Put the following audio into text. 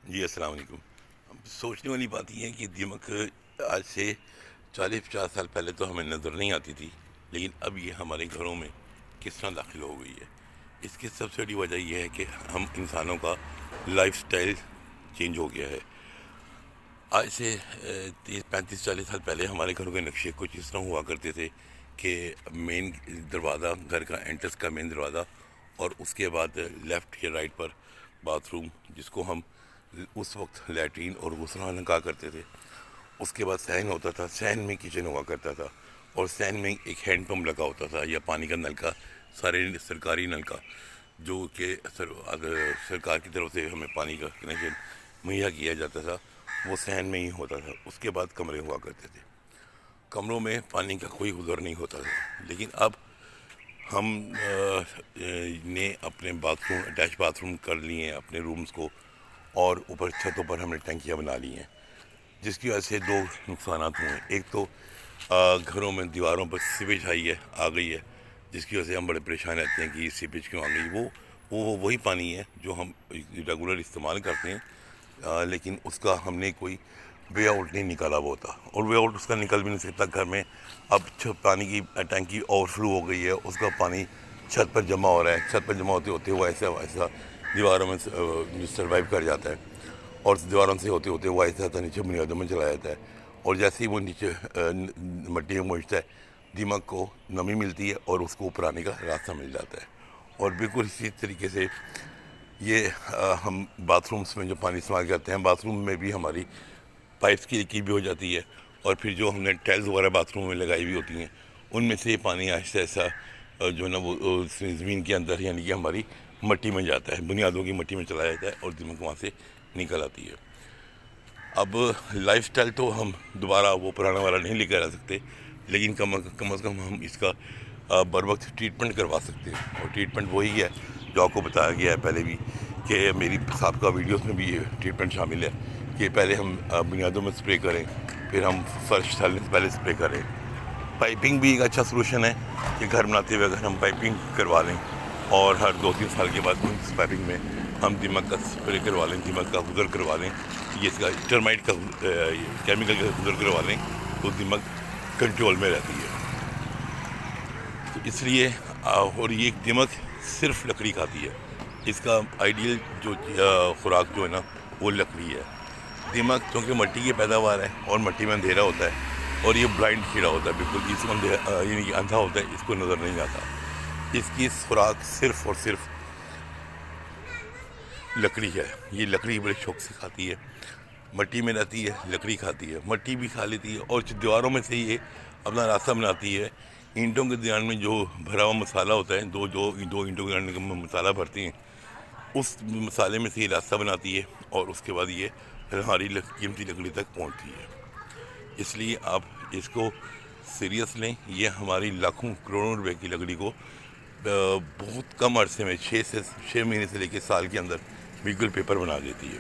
جی السلام علیکم۔ اب سوچنے والی بات یہ ہے کہ دیمک آج سے 40-50 سال پہلے تو ہمیں نظر نہیں آتی تھی، لیکن اب یہ ہمارے گھروں میں کس طرح داخل ہو گئی ہے۔ اس کی سب سے بڑی وجہ یہ ہے کہ ہم انسانوں کا لائف سٹائل چینج ہو گیا ہے۔ آج سے 35-40 سال پہلے ہمارے گھروں کے نقشے کچھ اس طرح ہوا کرتے تھے کہ مین دروازہ، گھر کا انٹرس کا مین دروازہ، اور اس کے بعد لیفٹ یا رائٹ پر باتھ روم، جس کو ہم اس وقت لیٹرین اور غسل کہا کرتے تھے۔ اس کے بعد صحن ہوتا تھا، صحن میں کچن ہوا کرتا تھا، اور صحن میں ایک ہینڈ پمپ لگا ہوتا تھا یا پانی کا نل کا، سارے سرکاری نل کا، جو کہ سرکار کی طرف سے ہمیں پانی کا کنیکشن مہیا کیا جاتا تھا، وہ صحن میں ہی ہوتا تھا۔ اس کے بعد کمرے ہوا کرتے تھے، کمروں میں پانی کا کوئی گزر نہیں ہوتا تھا۔ لیکن اب ہم نے اپنے bath room, attach bath room کر لیے ہیں اپنے رومز کو، اور اوپر چھتوں پر ہم نے ٹینکیاں بنا لی ہیں، جس کی وجہ سے دو نقصانات ہوئے ہیں۔ ایک تو گھروں میں دیواروں پر سیویج آ گئی ہے، جس کی وجہ سے ہم بڑے پریشان رہتے ہیں کہ یہ سیویج کیوں آ گئی۔ وہ وہی پانی ہے جو ہم ریگولر استعمال کرتے ہیں، لیکن اس کا ہم نے کوئی وے آؤٹ نہیں نکالا ہوا ہوتا، اور وے آؤٹ اس کا نکل بھی نہیں سکتا۔ گھر میں اب پانی کی ٹینکی اوور فلو ہو گئی ہے، اس کا پانی چھت پر جمع ہو رہا ہے، چھت پر جمع ہوتے ہوتے وہ ایسا دیواروں میں سروائیو کر جاتا ہے، اور دیواروں سے ہوتے ہوتے وہ ایسا نیچے بنیادوں میں چلا جاتا ہے، اور جیسے ہی وہ نیچے مٹی میں پہنچتا ہے، دیمک کو نمی ملتی ہے اور اس کو اوپر آنے کا راستہ مل جاتا ہے۔ اور بالکل اسی طریقے سے یہ ہم باتھ رومس میں جو پانی استعمال کرتے ہیں، باتھ روم میں بھی ہماری پائپس کی لیکیج بھی ہو جاتی ہے، اور پھر جو ہم نے ٹائلز وغیرہ باتھ روم میں لگائی ہوئی ہوتی ہیں، ان میں سے یہ پانی آہستہ آہستہ جو ہے نا وہ زمین کے اندر، یعنی کہ ہماری مٹی میں جاتا ہے، بنیادوں کی مٹی میں چلا جاتا ہے، اور دیمک وہاں سے نکل آتی ہے۔ اب لائف سٹائل تو ہم دوبارہ وہ پرانا والا نہیں لے کر آ سکتے، لیکن کم از کم ہم اس کا بر وقت ٹریٹمنٹ کروا سکتے ہیں، اور ٹریٹمنٹ وہی ہے جو آپ کو بتایا گیا ہے پہلے بھی، کہ میری سابقہ ویڈیوز میں بھی یہ ٹریٹمنٹ شامل ہے کہ پہلے ہم بنیادوں میں سپرے کریں، پھر ہم فرش ڈالنے سے پہلے سپرے کریں۔ پائپنگ بھی ایک اچھا سلوشن ہے کہ گھر بناتے ہوئے اگر ہم پائپنگ کروا لیں، اور ہر 2-3 سال کے بعد اس پائپنگ میں ہم دیمک کا سپرے کروا لیں، دیمک کا غسل کروا لیں، یہ اس کا ٹرمائٹ کا کیمیکل کا غسل کروا لیں، تو دیمک کنٹرول میں رہتی ہے۔ تو اس لیے اور یہ دیمک صرف لکڑی کھاتی ہے، اس کا آئیڈیل جو خوراک جو ہے نا وہ لکڑی ہے۔ دیمک کیونکہ مٹی کی پیداوار ہے، اور مٹی میں اندھیرا ہوتا ہے، اور یہ بلائنڈ کیڑا ہوتا ہے، بالکل اس کو یعنی کہ اندھا ہوتا ہے، اس کو نظر نہیں آتا۔ اس کی خوراک صرف اور صرف لکڑی ہے، یہ لکڑی بڑے شوق سے کھاتی ہے، مٹی میں رہتی ہے، لکڑی کھاتی ہے، مٹی بھی کھا لیتی ہے، اور دیواروں میں سے یہ اپنا راستہ بناتی ہے۔ اینٹوں کے درمیان میں جو بھرا ہوا مسالہ ہوتا ہے، دو اینٹوں کے درمیان میں مسالہ بھرتی ہیں، اس مسالے میں سے یہ راستہ بناتی ہے، اور اس کے بعد یہ ہماری قیمتی لکڑی تک پہنچتی ہے۔ اس لیے آپ اس کو سیریس لیں، یہ ہماری لاکھوں کروڑوں روپے کی لکڑی کو بہت کم عرصے میں 6 مہینے سے لے کے سال کے اندر بالکل پیپر بنا دیتی ہے۔